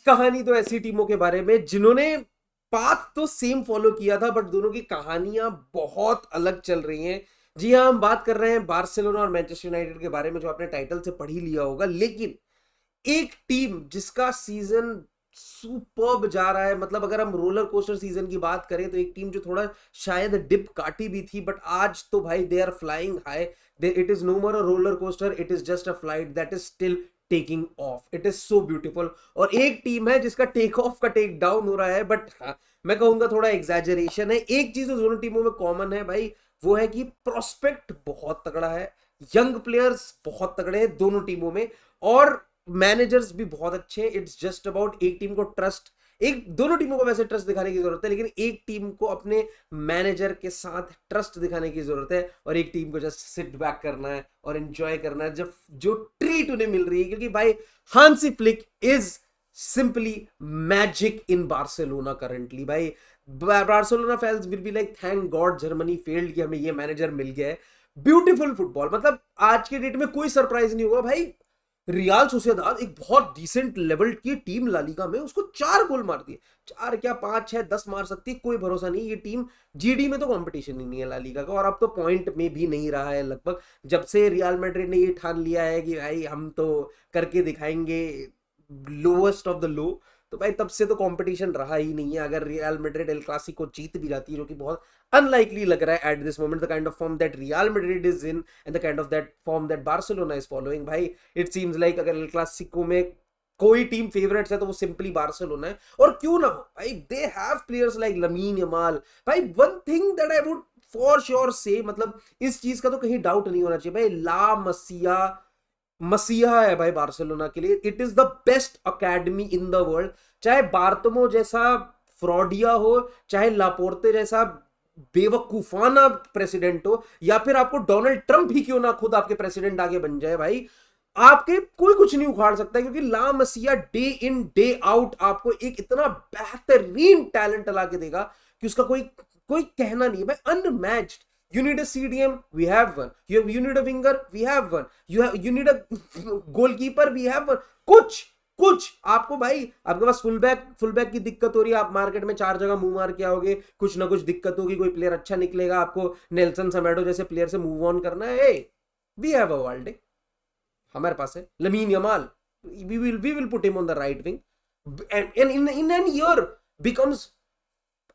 कहानी तो ऐसी टीमों के बारे में जिन्होंने पाथ तो सेम फॉलो किया था, बट दोनों की कहानियां बहुत अलग चल रही हैं। जी हाँ, हम बात कर रहे हैं बार्सिलोना और मैनचेस्टर यूनाइटेड के बारे में, जो आपने टाइटल से पढ़ ही लिया होगा। लेकिन एक टीम जिसका सीजन सुपर्ब जा रहा है, मतलब अगर हम रोलर कोस्टर सीजन की बात करें तो एक टीम जो थोड़ा शायद डिप काटी भी थी, बट आज तो भाई they are flying high. It is no more a roller coaster, it is just a flight that is still taking off. It is so beautiful. और एक टीम है जिसका टेक ऑफ का टेक डाउन हो रहा है, बट हाँ, मैं कहूंगा थोड़ा एग्जैजरेशन है। एक चीज तो दोनों टीमों में कॉमन है भाई, वो है कि प्रोस्पेक्ट बहुत तगड़ा है, यंग प्लेयर्स बहुत तगड़े हैं दोनों टीमों में, और मैनेजर्स भी बहुत अच्छे। इट्स जस्ट अबाउट एक टीम को ट्रस्ट, एक दोनों टीमों को वैसे ट्रस्ट दिखाने की जरूरत है, लेकिन एक टीम को अपने मैनेजर के साथ ट्रस्ट दिखाने की जरूरत है, और एक टीम को जस्ट सिट बैक करना है और एंजॉय करना है जब जो ट्रीट उन्हें मिल रही है। क्योंकि भाई Hansi Flick is simply magic in Barcelona currently. भाई Barcelona fans will be like thank God Germany failed कि हमें ये मैनेजर मिल गया है। ब्यूटीफुल फुटबॉल, मतलब आज के डेट में कोई सरप्राइज नहीं होगा भाई। रियाल सोसिएदाद एक बहुत डिसेंट लेवल की टीम ला लीगा में, उसको 4 गोल मार दिए। 4 क्या 5 6 10 मार सकती है, कोई भरोसा नहीं। ये टीम जीडी में तो कंपटीशन ही नहीं है ला लीगा का, और अब तो पॉइंट में भी नहीं रहा है लगभग, जब से रियल मैड्रिड ने ये ठान लिया है कि भाई हम तो करके दिखाएंगे लोएस्ट ऑफ द लो। तो भाई तब से तो कंपटीशन रहा ही नहीं है। अगर रियल मैड्रिड एल क्लासिको जीत भी जाती है, जो कि बहुत अनलाइकली लग रहा है at this moment, the kind of form that real Madrid is in and the kind of that form that Barcelona is following, भाई इट सीम्स लाइक अगर एल क्लासिको में कोई टीम फेवरेट्स है तो वो सिंपली बार्सिलोना है। और क्यों ना हो भाई, they have players like Lamine Yamal. भाई one thing that I would for sure say, मतलब इस चीज का तो कहीं डाउट नहीं होना चाहिए भाई, ला मसिया मसीहा है भाई बार्सिलोना के लिए। It is the best academy in the world. चाहे बार्टमो जैसा फ्रॉडिया हो, चाहे लापोर्ते जैसा बेवकूफाना प्रेसिडेंट हो, या फिर आपको डोनाल्ड ट्रंप ही क्यों ना खुद आपके प्रेसिडेंट आगे बन जाए, भाई आपके कोई कुछ नहीं उखाड़ सकता। क्योंकि ला मसीहा डे इन डे आउट आपको एक इतना बेहतरीन टैलेंट ला के देगा कि उसका कोई कोई कहना नहीं है भाई, unmatched. You need a CDM, we have one. You need a winger, we have one. You need a goalkeeper, we have one. कुछ कुछ आपको भाई, आपके पास फुल बैक की दिक्कत हो रही है, आप मार्केट में 4 जगह मुंह मार के आओगे, कुछ ना कुछ दिक्कत होगी, कोई प्लेयर अच्छा निकलेगा, आपको नेल्सन सेमेडो जैसे प्लेयर से मूव ऑन करना है। वी हैव अ वर्ल्ड, हमारे पास है Lamine Yamal, we will put him on the right wing and in an year becomes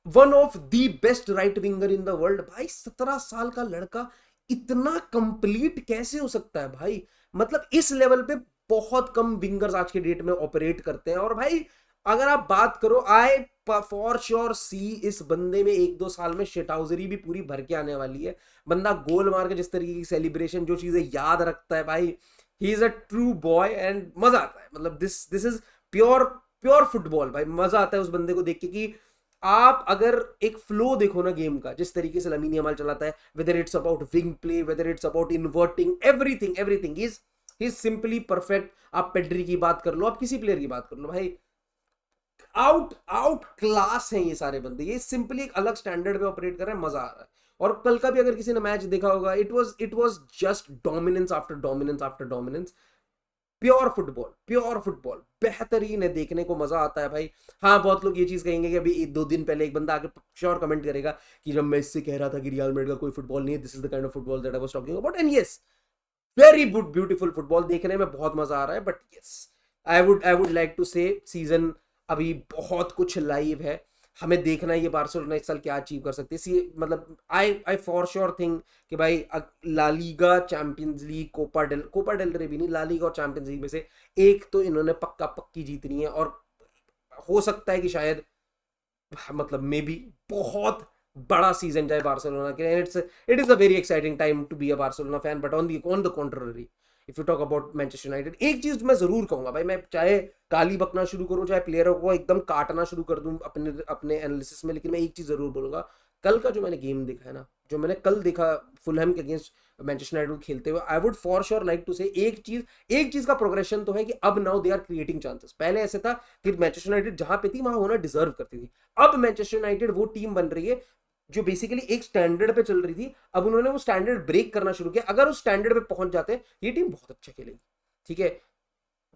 one of the best right winger in the world. भाई 17 साल का लड़का इतना कंप्लीट कैसे हो सकता है भाई, मतलब इस लेवल पे बहुत कम विंगर्स आज के डेट में ऑपरेट करते हैं। और भाई अगर आप बात करो, आई फॉर श्योर सी इस बंदे में 1-2 साल में शिटहाउजरी भी पूरी भर के आने वाली है। बंदा गोल मार के जिस तरीके की सेलिब्रेशन, जो चीजें याद रखता है भाई, he is a true boy and मजा आता है। मतलब this is pure pure football भाई। मजा आता है उस बंदे को देख के कि आप अगर एक फ्लो देखो ना गेम का, जिस तरीके से लमीन यमाल चलाता है, whether it's about wing play, whether it's about inverting, everything everything is simply perfect. आप पेड्री की बात कर लो, आप किसी प्लेयर की बात कर लो भाई, आउट आउट क्लास हैं ये सारे बंदे। ये सिंपली एक अलग स्टैंडर्ड पे ऑपरेट कर रहे हैं, मजा आ रहा है। और कल का भी अगर किसी ने मैच देखा होगा, it was just dominance after dominance after dominance. Pure football बेहतरीन है, देखने को मजा आता है भाई। हाँ, बहुत लोग ये चीज कहेंगे कि अभी 2 दिन पहले एक बंदा आके श्योर कमेंट करेगा कि जब मैं इससे कह रहा था कि रियल मैड्रिड का कोई फुटबॉल नहीं है, this is the kind of football that I was talking about. And yes, very good beautiful football, देखने में बहुत मजा आ रहा है। But yes, I would like to say season अभी बहुत कुछ लाइव है, हमें देखना है ये बार्सिलोना इस साल क्या अचीव कर सकती है। सी मतलब आई फॉर श्योर थिंक कि भाई La Liga, Champions League, Copa del Rey भी नहीं, ला लीगा और चैंपियंस लीग में से एक तो इन्होंने पक्का पक्की जीतनी है। और हो सकता है कि शायद, मतलब मे बी बहुत बड़ा सीजन जाए बार्सिलोना के। It is a very exciting time to be a Barcelona fan. But on the contrary, if you talk about Manchester United, एक चीज मैं जरूर कहूंगा भाई, मैं चाहे गाली बकना शुरू करूं, चाहे प्लेयरों को एकदम काटना शुरू कर दूं अपने अपने एनालिसिस में, लेकिन मैं एक चीज जरूर बोलूंगा, कल का जो मैंने गेम देखा है ना, जो मैंने कल देखा फुलहैम के अगेंस्ट मैनचेस्टर यूनाइटेड खेलते हुए, I would for sure like to say एक चीज का प्रोग्रेशन तो है कि अब now they are creating chances. पहले ऐसे था कि मैनचेस्टर यूनाइटेड जहां पे थी वहां होना डिजर्व करती थी। अब मैनचेस्टर यूनाइटेड वो टीम बन रही है जो बेसिकली एक स्टैंडर्ड पे चल रही थी, अब उन्होंने वो स्टैंडर्ड ब्रेक करना शुरू किया। अगर उस स्टैंडर्ड पे पहुंच जाते हैं, ये टीम बहुत अच्छा खेलेगी, ठीक है।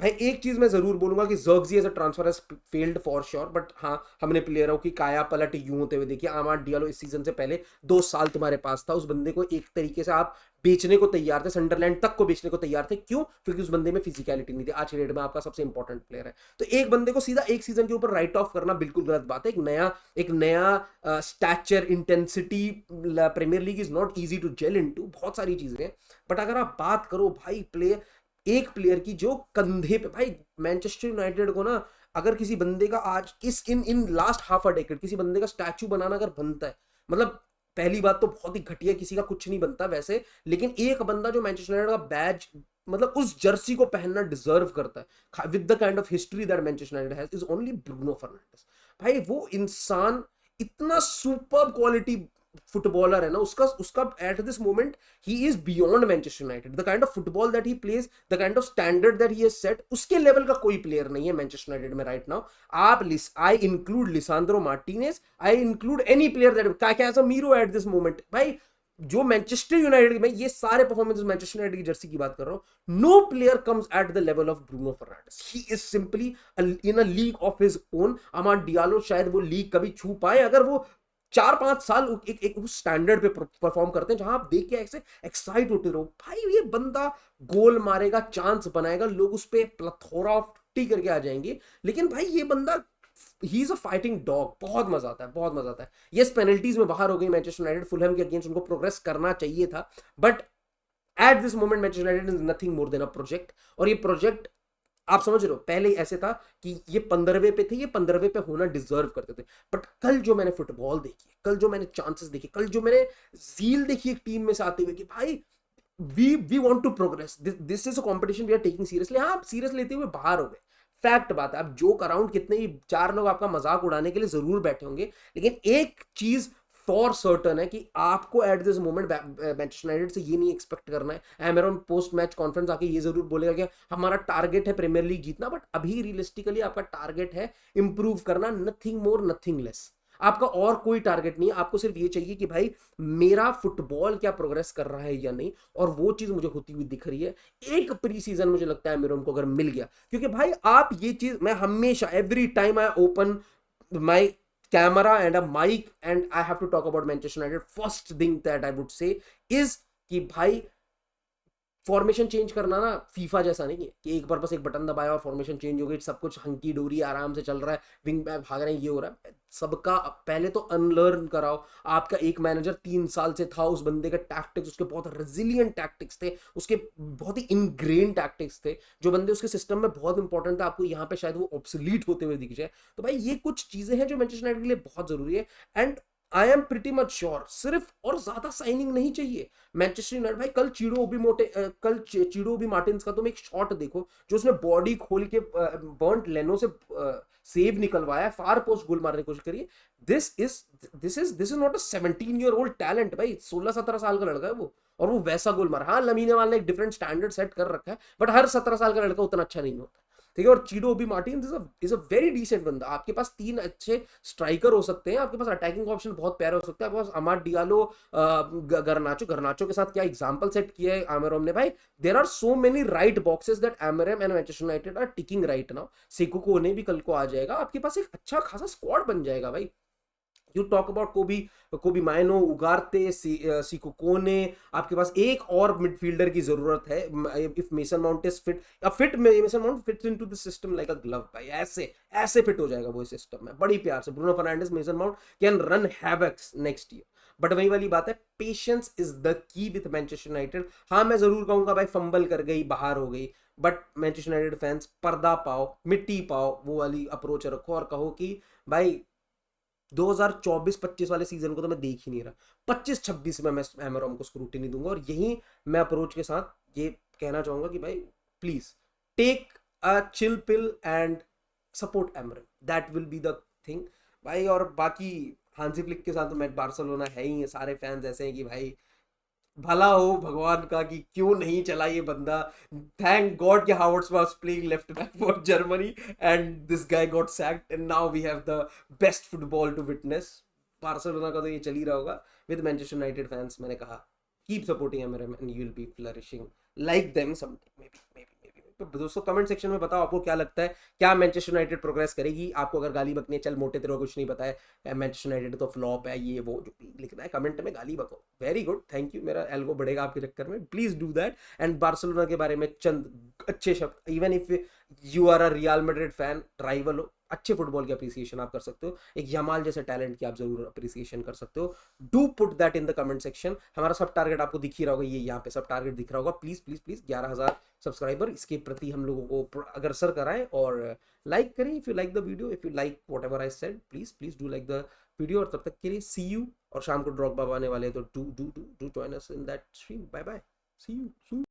भाई एक चीज मैं जरूर बोलूंगा कि Zirkzee as a transfer has failed for sure, but हाँ हमने प्लेयरों की काया पलट यूं होते हुए देखी। आमाड डियालो इस सीजन से पहले 2 साल तुम्हारे पास था, उस बंदे को एक तरीके से आप बेचने को तैयार थे, संडरलैंड तक को बेचने को तैयार थे। क्यों? क्योंकि उस बंदे में फिजिकलिटी नहीं थी। आज के डेट में आपका सबसे इंपॉर्टेंट प्लेयर है, तो एक बंदे को सीधा एक सीजन के ऊपर राइट ऑफ करना बिल्कुल गलत बात है। एक नया stature intensity Premier League is not easy to gel into, बहुत सारी चीजें हैं। बट अगर आप बात करो भाई प्लेयर, एक प्लेयर की जो कंधे पे, भाई मैनचेस्टर यूनाइटेड को ना, अगर किसी बंदे का आज इस in in last half a decade किसी बंदे का स्टैचू बनाना अगर बनता है, मतलब पहली बात तो बहुत ही घटिया, किसी का कुछ नहीं बनता वैसे, लेकिन एक बंदा जो मैनचेस्टर यूनाइटेड का बैज, मतलब उस जर्सी को पहनना डिजर्व करता है with the kind of history that Manchester United has, is only Bruno Fernandes. भाई वो इंसान इतना सुपर क्वालिटी फुटबॉलर है ना, उसका उसका at this moment he is beyond Manchester United. The kind of football that he plays, the kind of standard that he has set, उसके level का कोई प्लेयर नहीं है मैनचेस्टर यूनाइटेड में right now. I include लिसांद्रो Martinez, I include any player that Casemiro at this moment. भाई जो Manchester United में ये सारे परफॉर्मेंसेस मैनचेस्टर यूनाइटेड की जर्सी की बात कर रहा हूं, no player comes at the level of Bruno Fernandes. He is simply in a league of his own. Amad Diallo शायद वो लीग कभी छू पाए अगर वो 4-5 साल एक उस स्टैंडर्ड पे परफॉर्म करते हैं जहां आप देख के ऐसे एक्साइट होते रहो। भाई ये बंदा गोल मारेगा, चांस बनाएगा, लोग उस पे प्लथोरा ऑफ टी करके आ जाएंगे, लेकिन भाई ये बंदा he is a fighting dog. बहुत मजा आता है, बहुत मजा आता है। यस पेनल्टीज में बाहर हो गई मैनचेस्टर यूनाइटेड, फुलहैम के अगेंस्ट उनको प्रोग्रेस करना चाहिए था, but at this moment Manchester United is nothing more than a project. और ये प्रोजेक्ट आप समझ रहे हो, पहले ऐसे था कि ये 15वें पे थे, ये 15वें पे होना डिजर्व करते थे। बट कल जो मैंने फुटबॉल देखी, कल जो मैंने चांसेस देखे, कल जो मैंने जील देखी एक टीम में से आते हुए कि भाई we want to progress, this is a competition we are taking seriously. हाँ आप सीरियस लेते हुए बाहर हो गए, फैक्ट बात है। अब जोक अराउंड कितने ही 4 लोग आपका मजाक उड़ाने के लिए जरूर बैठे होंगे, लेकिन एक चीज फॉर सर्टन है कि आपको at this moment Manchester United से ये नहीं एक्सपेक्ट करना है। एमरॉन पोस्ट मैच कॉन्फ्रेंस आके ये जरूर बोलेगा कि हमारा टारगेट है प्रीमियर लीग जीतना, बट अभी रियलिस्टिकली आपका टारगेट है इंप्रूव करना, नथिंग मोर नथिंग लेस। आपका और कोई टारगेट नहीं है, आपको सिर्फ ये चाहिए कि भाई मेरा फुटबॉल क्या प्रोग्रेस कर रहा है या नहीं, और वो चीज मुझे होती हुई दिख रही है। एक प्री सीजन मुझे लगता है मेरे को अगर मिल गया, क्योंकि भाई आप ये चीज, मैं हमेशा every time I open my camera and a mic and I have to talk about Manchester United, first thing that I would say is कि भाई फॉर्मेशन चेंज करना ना फीफा जैसा नहीं है कि एक बार बस एक बटन दबाया और फॉर्मेशन चेंज हो गई, सब कुछ हंकी डोरी आराम से चल रहा है, विंग बैक भाग रहे हैं, ये हो रहा है। सबका पहले तो अनलर्न कराओ। आपका एक मैनेजर 3 साल से था, उस बंदे के टैक्टिक्स, उसके बहुत रेजिलियंट टैक्टिक्स थे, उसके बहुत ही इनग्रेन टैक्टिक्स थे, जो बंदे उसके सिस्टम में बहुत इंपॉर्टेंट था, आपको यहाँ पे शायद वो ऑब्सोलीट होते हुए दिख जाए। तो भाई ये कुछ चीजें हैं जो मैनचेस्टर यूनाइटेड के लिए बहुत जरूरी है। And I am pretty much sure सिर्फ और ज्यादा साइनिंग नहीं चाहिए मैनचेस्टर यूनाइटेड। भाई कल चीडो ओबी मार्टिन्स का तुम एक शॉट देखो, जो उसने बॉडी खोल के बर्न्ट लेनो से सेव निकलवाया, फार पोस्ट गोल मारने की कोशिश करिए। This is not a 17-year-old talent भाई, 16-17 साल का लड़का है वो, और वो वैसा गोल मारा। हाँ लमीन यमाल ने एक डिफरेंट स्टैंडर्ड सेट कर रखा है, बट हर 17 साल का लड़का उतना अच्छा नहीं होता, ठीक है। और Chido Obi Martins is a very decent बंदा। आपके पास 3 अच्छे स्ट्राइकर हो सकते हैं, आपके पास अटैकिंग ऑप्शन बहुत प्यारे हो सकते हैं, आपके पास अमाड डियालो, गर्नाचो के साथ क्या एग्जांपल सेट किया है आमरम ने भाई। There are so many right boxes that Amorim and Manchester United are ticking right now. सेको कोने भी कल को आ जाएगा, आपके पास एक अच्छा खासा स्क्वाड बन जाएगा भाई। यू टॉक अबाउट कोबी मायनो, उगारते, सीको कोने, आपके पास एक और मिडफील्डर की जरूरत है। If mason mount is fit mason mount fits into the system like a glove भाई, ऐसे ऐसे फिट हो जाएगा वो इस सिस्टम में बड़ी प्यार से। Bruno Fernandes, Mason Mount can run havocs next year. But वही वाली बात है, patience is the key with Manchester United. हाँ मैं जरूर कहूंगा भाई फंबल कर गई, बाहर हो गई, बट मैनचेस्टर यूनाइटेड फैंस पर्दा पाओ, मिट्टी पाओ, वो वाली अप्रोच रखो और कहो कि भाई 2024-25 वाले सीजन को तो मैं देख ही नहीं रहा, 25-26 में मैं एमरॉम को स्क्रूटिनी दूंगा। और यही मैं अप्रोच के साथ ये कहना चाहूंगा कि भाई please take a chill pill and support Amorim, that will be the thing भाई। और बाकी हांसी फ्लिक के साथ तो मैच बार्सिलोना है ही, सारे फैंस ऐसे हैं कि भाई भला हो भगवान का कि क्यों नहीं चला ये बंदा। थैंक गॉड कि Havertz was playing left back for Germany and this guy got sacked and now we have the best football to witness. Barcelona का तो ये चल ही रहा होगा। विद मैनचेस्टर यूनाइटेड फैंस मैंने कहा keep supporting Amorim and you will be flourishing like them something, maybe. दोस्तों comment section में बताओ आपको क्या लगता है, क्या मैनचेस्टर यूनाइटेड प्रोग्रेस करेगी। आपको अगर गाली बकनी है, चल मोटे तेरे को कुछ नहीं पता है, मैनचेस्टर यूनाइटेड तो फ्लॉप है, ये वो जो भी लिखना है कमेंट में गाली बको। वेरी गुड, थैंक यू, मेरा एल्गो बढ़ेगा आपके चक्कर में, please do that. And Barcelona के बारे में चंद अच्छे शब्द, even if you are a Real Madrid fan, rival हो, अच्छे फुटबॉल की अप्रिसिएशन आप कर सकते हो, एक यमाल जैसे टैलेंट की आप जरूर अप्रिसिएशन कर सकते हो। Do put that in the comment section. हमारा सब टारगेट आपको दिख ही रहा होगा, ये यहाँ पे सब टारगेट दिख रहा होगा। प्लीज प्लीज प्लीज 11,000 सब्सक्राइबर, इसके प्रति हम लोगों को अग्रसर कराएं और लाइक करें। If you like the video, if you like what ever I said, please please do like the video. और तब तक के लिए सी यू। और शाम को ड्रॉप बाबा आने वाले हैं, तो do join us in that stream. Bye bye, see you.